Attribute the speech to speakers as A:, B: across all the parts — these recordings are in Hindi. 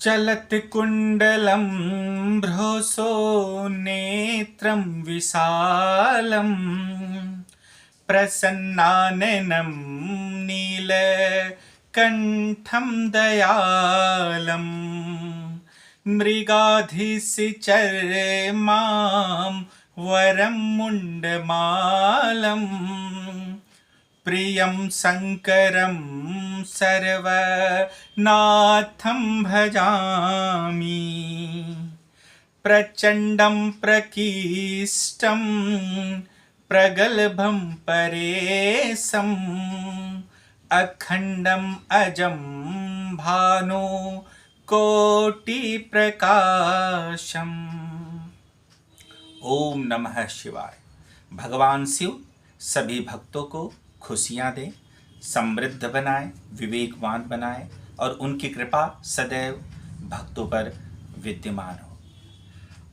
A: चलत कुण्डलं भ्रोसो नेत्रं विशालं प्रसन्नाननं नीलकण्ठं दयालं मृगाधिसिचर्मां वरं मुण्डमालं प्रियं शङ्करं सर्वनाथं भजामि प्रचण्डं प्रकीष्टं प्रगल्भं परेशम् अखण्डम् अजं भानु कोटिप्रकाशम्। ओम नमः शिवाय। भगवान शिव सभी भक्तों को खुशियाँ दें, समृद्ध बनाए, विवेकवान बनाए और उनकी कृपा सदैव भक्तों पर विद्यमान हो।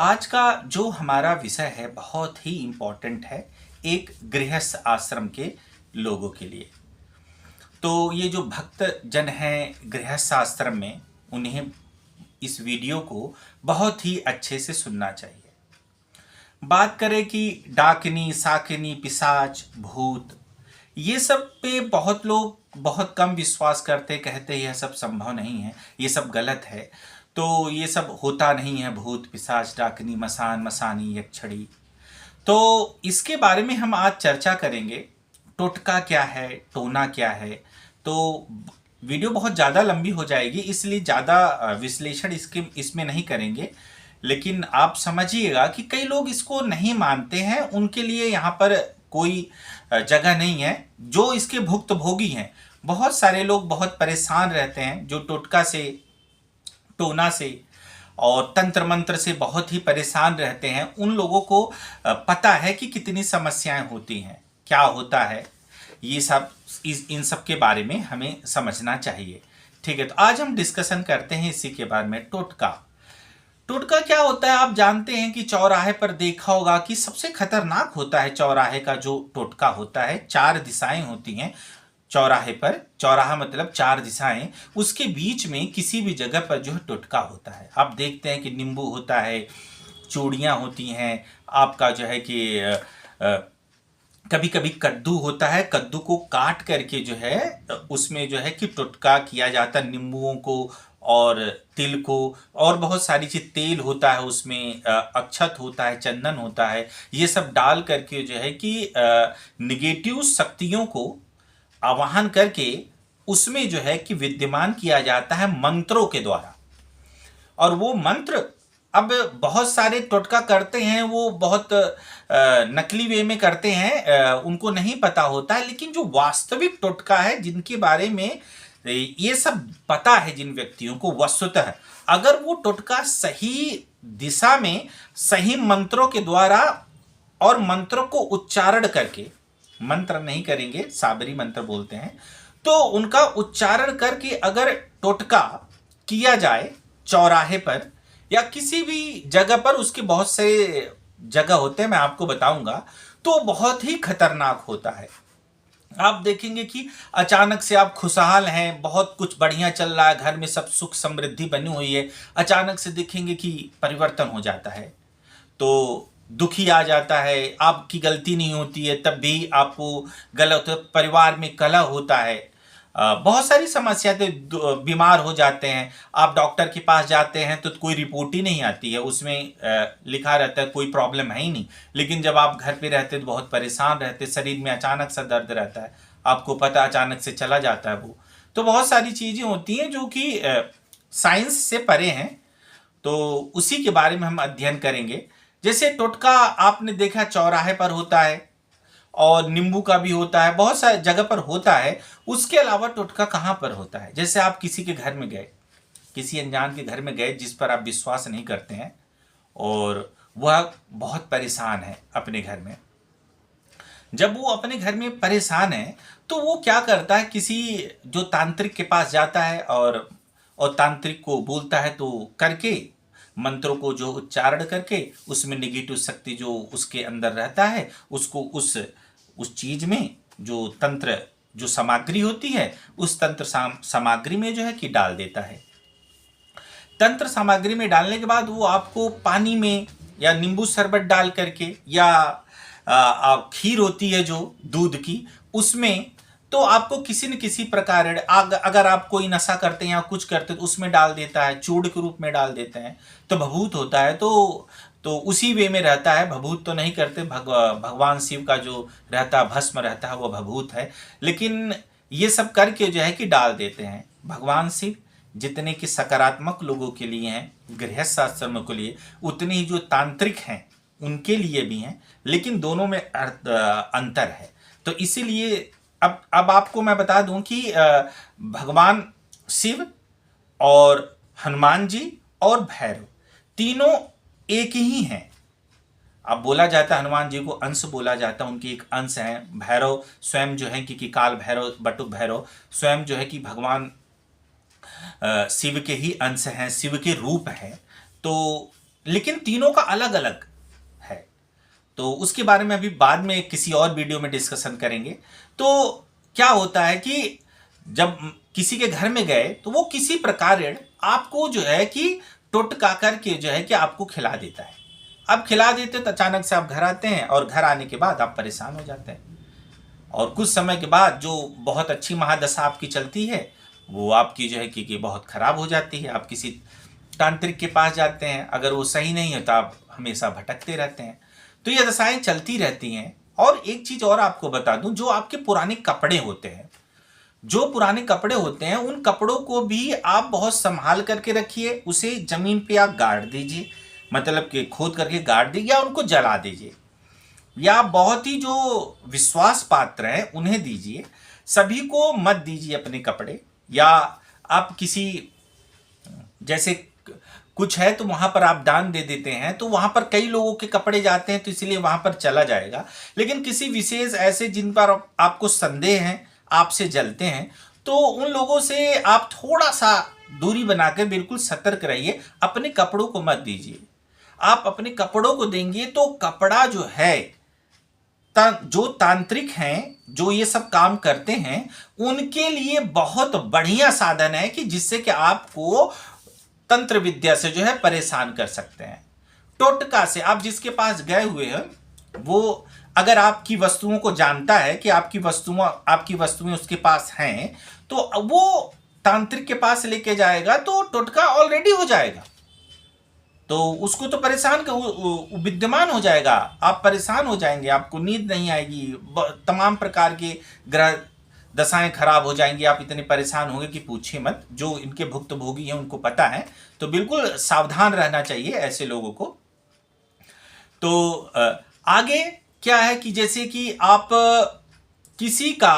A: आज का जो हमारा विषय है बहुत ही इम्पोर्टेंट है एक गृहस्थ आश्रम के लोगों के लिए। तो ये जो भक्त जन हैं गृहस्थ आश्रम में, उन्हें इस वीडियो को बहुत ही अच्छे से सुनना चाहिए। बात करें कि डाकिनी, साकिनी, पिशाच, भूत, ये सब पे बहुत लोग बहुत कम विश्वास करते, कहते यह सब संभव नहीं है, ये सब गलत है, तो ये सब होता नहीं है, भूत, पिशाच, डाकिनी, मसान, मसानी, यक्षड़ी। तो इसके बारे में हम आज चर्चा करेंगे। टोटका क्या है, टोना क्या है। तो वीडियो बहुत ज़्यादा लंबी हो जाएगी, इसलिए ज़्यादा विश्लेषण इसमें नहीं करेंगे, लेकिन आप समझिएगा कि कई लोग इसको नहीं मानते हैं, उनके लिए यहाँ पर कोई जगह नहीं है। जो इसके भुक्तभोगी हैं, बहुत सारे लोग बहुत परेशान रहते हैं, जो टोटका से, टोना से और तंत्र मंत्र से बहुत ही परेशान रहते हैं, उन लोगों को पता है कि कितनी समस्याएं होती हैं, क्या होता है, ये सब इन सब के बारे में हमें समझना चाहिए। ठीक है, तो आज हम डिस्कशन करते हैं इसी के बारे में। टोटका, टोटका क्या होता है? आप जानते हैं कि चौराहे पर देखा होगा कि सबसे खतरनाक होता है चौराहे का जो टोटका होता है। 4 दिशाएं होती हैं चौराहे पर, चौराहा मतलब 4 दिशाएं, उसके बीच में किसी भी जगह पर जो है टोटका होता है। आप देखते हैं कि नींबू होता है, चूड़ियाँ होती हैं, आपका जो है कि कभी कभी कद्दू होता है, कद्दू को काट करके जो है उसमें जो है कि टोटका किया जाता है, नींबुओं को और तिल को, और बहुत सारी चीज, तेल होता है उसमें, अक्षत होता है, चंदन होता है, ये सब डाल करके जो है कि निगेटिव शक्तियों को आवाहन करके उसमें जो है कि विद्यमान किया जाता है मंत्रों के द्वारा। और वो मंत्र, अब बहुत सारे टोटका करते हैं, वो बहुत नकली वे में करते हैं, उनको नहीं पता होता है, लेकिन जो वास्तविक टोटका है, जिनके बारे में ये सब पता है जिन व्यक्तियों को, वस्तुतः अगर वो टोटका सही दिशा में सही मंत्रों के द्वारा और मंत्रों को उच्चारण करके, मंत्र नहीं करेंगे, साबरी मंत्र बोलते हैं, तो उनका उच्चारण करके अगर टोटका किया जाए चौराहे पर या किसी भी जगह पर, उसके बहुत से जगह होते हैं, मैं आपको बताऊंगा, तो बहुत ही खतरनाक होता है। आप देखेंगे कि अचानक से आप खुशहाल हैं, बहुत कुछ बढ़िया चल रहा है, घर में सब सुख समृद्धि बनी हुई है, अचानक से देखेंगे कि परिवर्तन हो जाता है, तो दुखी आ जाता है, आपकी गलती नहीं होती है तब भी आपको गलत, परिवार में कलह होता है, बहुत सारी समस्या, तो बीमार हो जाते हैं, आप डॉक्टर के पास जाते हैं तो कोई रिपोर्ट ही नहीं आती है, उसमें लिखा रहता है कोई प्रॉब्लम है ही नहीं, लेकिन जब आप घर पे रहते तो बहुत परेशान रहते, शरीर में अचानक सा दर्द रहता है, आपको पता अचानक से चला जाता है वो। तो बहुत सारी चीज़ें होती हैं जो कि साइंस से परे हैं, तो उसी के बारे में हम अध्ययन करेंगे। जैसे टोटका आपने देखा चौराहे पर होता है, और नींबू का भी होता है, बहुत सारी जगह पर होता है। उसके अलावा टोटका कहाँ पर होता है? जैसे आप किसी के घर में गए, किसी अनजान के घर में गए जिस पर आप विश्वास नहीं करते हैं, और वह बहुत परेशान है अपने घर में। जब वो अपने घर में परेशान है तो वो क्या करता है, किसी जो तांत्रिक के पास जाता है और तांत्रिक को बोलता है, तो करके मंत्रों को जो उच्चारण करके उसमें निगेटिव शक्ति जो उसके अंदर रहता है, उसको उस चीज में जो तंत्र जो सामग्री होती है, उस तंत्र सामग्री में जो है कि डाल देता है। तंत्र सामग्री में डालने के बाद वो आपको पानी में या नींबू शरबत डाल करके या खीर होती है जो दूध की, उसमें तो आपको किसी न किसी प्रकार अगर आप कोई नशा करते हैं या कुछ करते हैं तो उसमें डाल देता है, चूर्ण के रूप में डाल देते हैं तो भभूत होता है। तो उसी वे में रहता है, भभूत तो नहीं करते। भगवान शिव का जो रहता है भस्म रहता है वो भभूत है, लेकिन ये सब करके जो है कि डाल देते हैं। भगवान शिव जितने कि सकारात्मक लोगों के लिए हैं, गृहस्थ आश्रमों के लिए, उतने ही जो तांत्रिक हैं उनके लिए भी हैं, लेकिन दोनों में अंतर है। तो इसीलिए अब आपको मैं बता दूं कि भगवान शिव और हनुमान जी और भैरव तीनों एक ही हैं। अब बोला जाता है हनुमान जी को अंश बोला जाता है, उनके एक अंश हैं। भैरव स्वयं जो है कि काल भैरव, बटुक भैरव स्वयं जो है कि भगवान शिव के ही अंश हैं, शिव के रूप हैं। तो लेकिन तीनों का अलग अलग है, तो उसके बारे में अभी बाद में किसी और वीडियो में डिस्कशन करेंगे। तो क्या होता है कि जब किसी के घर में गए तो वो किसी प्रकार आपको जो है कि टोटका करके जो है कि आपको खिला देता है। अब खिला देते तो अचानक से आप घर आते हैं और घर आने के बाद आप परेशान हो जाते हैं, और कुछ समय के बाद जो बहुत अच्छी महादशा आपकी चलती है वो आपकी जो है कि बहुत खराब हो जाती है। आप किसी तांत्रिक के पास जाते हैं, अगर वो सही नहीं है तो आप हमेशा भटकते रहते हैं। तो ये दशाएं चलती रहती हैं। और एक चीज और आपको बता दूं, जो आपके पुराने कपड़े होते हैं, जो पुराने कपड़े होते हैं उन कपड़ों को भी आप बहुत संभाल करके रखिए। उसे जमीन पे आप गाड़ दीजिए, मतलब कि खोद करके गाड़ दीजिए या उनको जला दीजिए, या बहुत ही जो विश्वास पात्र हैं उन्हें दीजिए। सभी को मत दीजिए अपने कपड़े। या आप किसी जैसे कुछ है तो वहां पर आप दान दे देते हैं, तो वहां पर कई लोगों के कपड़े जाते हैं तो इसलिए वहां पर चला जाएगा। लेकिन किसी विशेष ऐसे जिन पर आपको संदेह है, आपसे जलते हैं, तो उन लोगों से आप थोड़ा सा दूरी बनाकर बिल्कुल सतर्क रहिए। अपने कपड़ों को मत दीजिए। आप अपने कपड़ों को देंगे तो कपड़ा जो है, जो तांत्रिक हैं, जो ये सब काम करते हैं, उनके लिए बहुत बढ़िया साधन है कि जिससे कि आपको तंत्र विद्या से जो है परेशान कर सकते हैं। टोटका से आप जिसके पास गए हुए हैं वो अगर आपकी वस्तुओं को जानता है कि आपकी वस्तुएं उसके पास हैं, तो वो तांत्रिक के पास लेके जाएगा तो टोटका ऑलरेडी हो जाएगा, तो उसको तो परेशान विद्यमान हो जाएगा। आप परेशान हो जाएंगे, आपको नींद नहीं आएगी, तमाम प्रकार के ग्रह दशाएं खराब हो जाएंगी, आप इतने परेशान होंगे कि पूछिए मत। जो इनके भुक्तभोगी हैं उनको पता है, तो बिल्कुल सावधान रहना चाहिए ऐसे लोगों को। तो आगे क्या है कि जैसे कि आप किसी का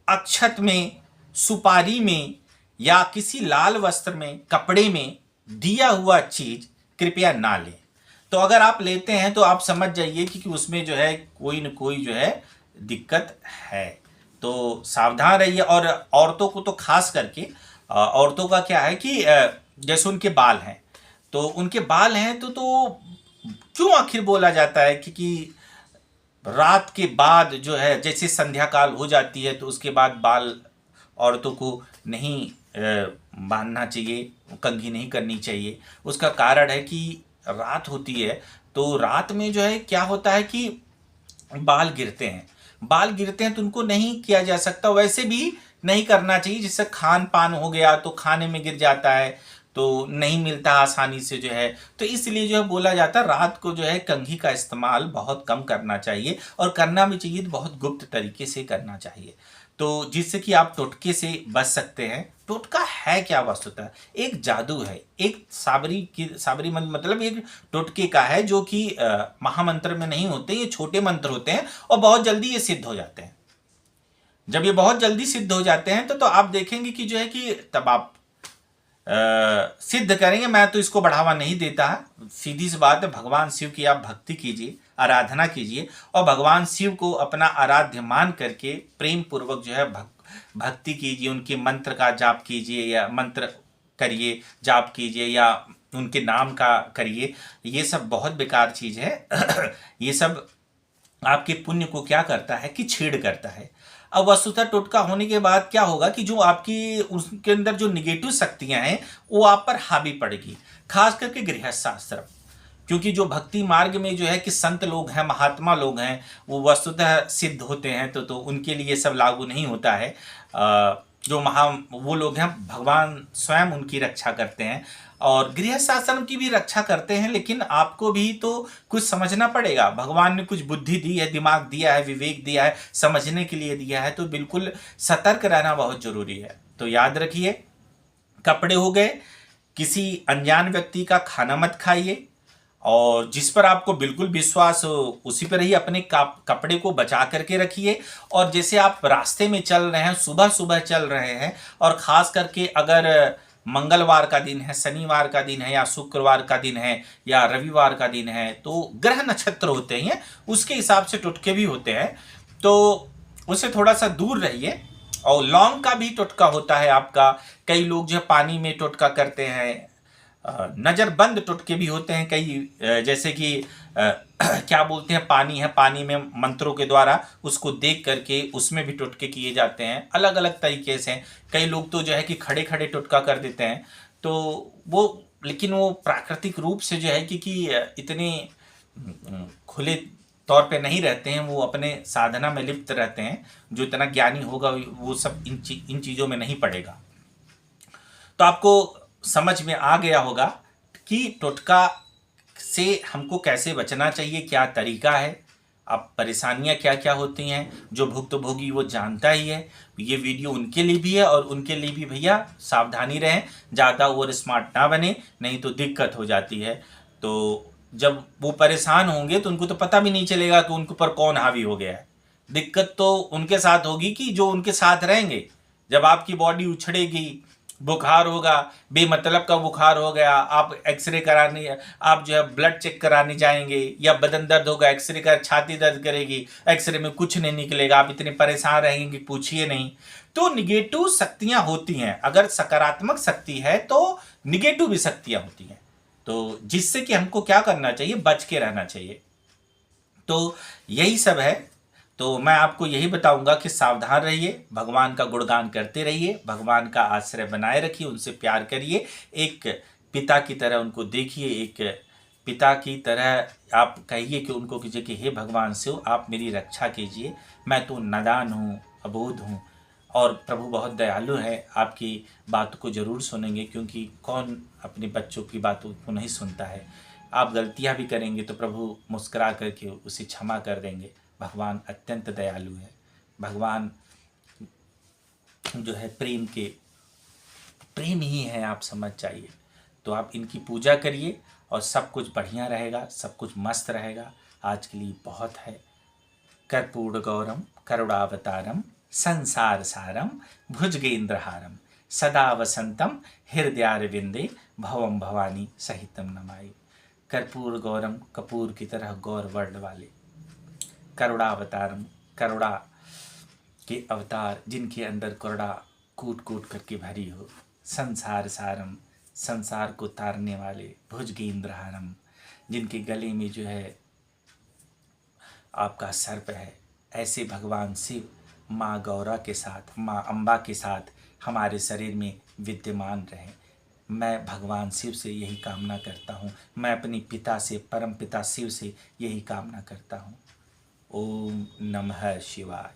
A: अक्षत में, सुपारी में या किसी लाल वस्त्र में, कपड़े में दिया हुआ चीज कृपया ना लें। तो अगर आप लेते हैं तो आप समझ जाइए कि उसमें जो है कोई न कोई जो है दिक्कत है, तो सावधान रहिए। और औरतों को तो खास करके, औरतों का क्या है कि जैसे उनके बाल हैं, तो उनके बाल हैं तो क्यों आखिर बोला जाता है कि रात के बाद जो है, जैसे संध्या काल हो जाती है तो उसके बाद बाल औरतों को नहीं बांधना चाहिए, कंघी नहीं करनी चाहिए। उसका कारण है कि रात होती है, तो रात में जो है क्या होता है कि बाल गिरते हैं तो उनको नहीं किया जा सकता, वैसे भी नहीं करना चाहिए। जिससे खान पान हो गया तो खाने में गिर जाता है, तो नहीं मिलता आसानी से जो है, तो इसलिए जो है बोला जाता है रात को जो है कंघी का इस्तेमाल बहुत कम करना चाहिए, और करना भी चाहिए तो बहुत गुप्त तरीके से करना चाहिए, तो जिससे कि आप टोटके से बच सकते हैं। टोटका है क्या वस्तुतः? एक जादू है, एक साबरी मतलब एक टोटके का है, जो कि महामंत्र में नहीं होते, ये छोटे मंत्र होते हैं और बहुत जल्दी ये सिद्ध हो जाते हैं। जब ये बहुत जल्दी सिद्ध हो जाते हैं तो आप देखेंगे कि जो है कि तब आप सिद्ध करेंगे। मैं तो इसको बढ़ावा नहीं देता, सीधी सी बात है। भगवान शिव की आप भक्ति कीजिए, आराधना कीजिए, और भगवान शिव को अपना आराध्य मान करके प्रेम पूर्वक जो है भक्ति कीजिए। उनके मंत्र का जाप कीजिए, या मंत्र करिए, जाप कीजिए, या उनके नाम का करिए। ये सब बहुत बेकार चीज है। ये सब आपके पुण्य को क्या करता है कि छीड़ करता है। अब वस्तुतः टोटका होने के बाद क्या होगा कि जो आपकी उसके अंदर जो निगेटिव शक्तियां हैं वो आप पर हावी पड़ेगी, खास करके गृहस्थ शास्त्र। क्योंकि जो भक्ति मार्ग में जो है कि संत लोग हैं, महात्मा लोग हैं, वो वस्तुतः सिद्ध होते हैं, तो उनके लिए सब लागू नहीं होता है। जो वो लोग हैं, भगवान स्वयं उनकी रक्षा करते हैं और गृहस्थ आश्रम की भी रक्षा करते हैं। लेकिन आपको भी तो कुछ समझना पड़ेगा। भगवान ने कुछ बुद्धि दी है, दिमाग दिया है, विवेक दिया है, समझने के लिए दिया है, तो बिल्कुल सतर्क रहना बहुत जरूरी है। तो याद रखिए, कपड़े हो गए, किसी अनजान व्यक्ति का खाना मत खाइए, और जिस पर आपको बिल्कुल विश्वास हो उसी पर ही अपने कपड़े को बचा करके रखिए। और जैसे आप रास्ते में चल रहे हैं, सुबह सुबह चल रहे हैं, और ख़ास करके अगर मंगलवार का दिन है, शनिवार का दिन है, या शुक्रवार का दिन है, या रविवार का दिन है, तो ग्रह नक्षत्र होते हैं, उसके हिसाब से टोटके भी होते हैं, तो उससे थोड़ा सा दूर रहिए। और लौंग का भी टोटका होता है आपका। कई लोग जो पानी में टोटका करते हैं, नज़रबंद टोटके भी होते हैं कई, जैसे कि क्या बोलते हैं, पानी है, पानी में मंत्रों के द्वारा उसको देख करके उसमें भी टोटके किए जाते हैं। अलग अलग तरीके से कई लोग तो जो है कि खड़े खड़े टोटका कर देते हैं, तो वो, लेकिन वो प्राकृतिक रूप से जो है कि इतने खुले तौर पे नहीं रहते हैं, वो अपने साधना में लिप्त रहते हैं। जो इतना ज्ञानी होगा वो सब इन चीज़ों में नहीं पड़ेगा। तो आपको समझ में आ गया होगा कि टोटका से हमको कैसे बचना चाहिए, क्या तरीका है, अब परेशानियां क्या क्या होती हैं। जो भुक्तभोगी वो जानता ही है। ये वीडियो उनके लिए भी है, और उनके लिए भी भैया सावधानी रहें, ज़्यादा ओवर स्मार्ट ना बने, नहीं तो दिक्कत हो जाती है। तो जब वो परेशान होंगे तो उनको तो पता भी नहीं चलेगा कि उनके ऊपर कौन हावी हो गया है। दिक्कत तो उनके साथ होगी कि जो उनके साथ रहेंगे। जब आपकी बॉडी उछड़ेगी, बुखार होगा, बेमतलब का बुखार हो गया, आप एक्सरे कराने, आप जो है ब्लड चेक कराने जाएंगे, या बदन दर्द होगा, एक्सरे कर, छाती दर्द करेगी, एक्सरे में कुछ नहीं निकलेगा, आप इतने परेशान रहेंगे कि पूछिए नहीं। तो निगेटिव शक्तियां होती हैं। अगर सकारात्मक शक्ति है तो निगेटिव भी शक्तियां होती हैं, तो जिससे कि हमको क्या करना चाहिए, बच के रहना चाहिए। तो यही सब है। तो मैं आपको यही बताऊंगा कि सावधान रहिए, भगवान का गुणगान करते रहिए, भगवान का आश्रय बनाए रखिए, उनसे प्यार करिए, एक पिता की तरह उनको देखिए, एक पिता की तरह आप कहिए कि उनको कीजिए कि हे भगवान शिव, आप मेरी रक्षा कीजिए, मैं तो नादान हूँ, अबोध हूँ, और प्रभु बहुत दयालु है, आपकी बात को ज़रूर सुनेंगे, क्योंकि कौन अपने बच्चों की बातों को नहीं सुनता है। आप गलतियाँ भी करेंगे तो प्रभु मुस्कुरा करके उसे क्षमा कर देंगे। भगवान अत्यंत दयालु है। भगवान जो है प्रेम ही है, आप समझ जाइए। तो आप इनकी पूजा करिए और सब कुछ बढ़िया रहेगा, सब कुछ मस्त रहेगा। आज के लिए बहुत है। कर्पूर गौरम करुणावतारम संसार सारम भुजगेंद्रहारम सदा वसंतम हृदयारविंदे भवम भवानी सहितम नमामि। कर्पूर गौरम, कपूर की तरह गौर वर्ड वाले, करुणावतारम, करुणा के अवतार जिनके अंदर करुणा कूट कूट करके भरी हो, संसार सारम, संसार को तारने वाले, भुजगेंद्रहारम, जिनके गले में जो है आपका सर्प है। ऐसे भगवान शिव माँ गौरा के साथ, माँ अम्बा के साथ हमारे शरीर में विद्यमान रहें। मैं भगवान शिव से यही कामना करता हूँ। मैं अपने पिता से, परम पिता शिव से यही कामना करता हूँ। ओम नमः शिवाय।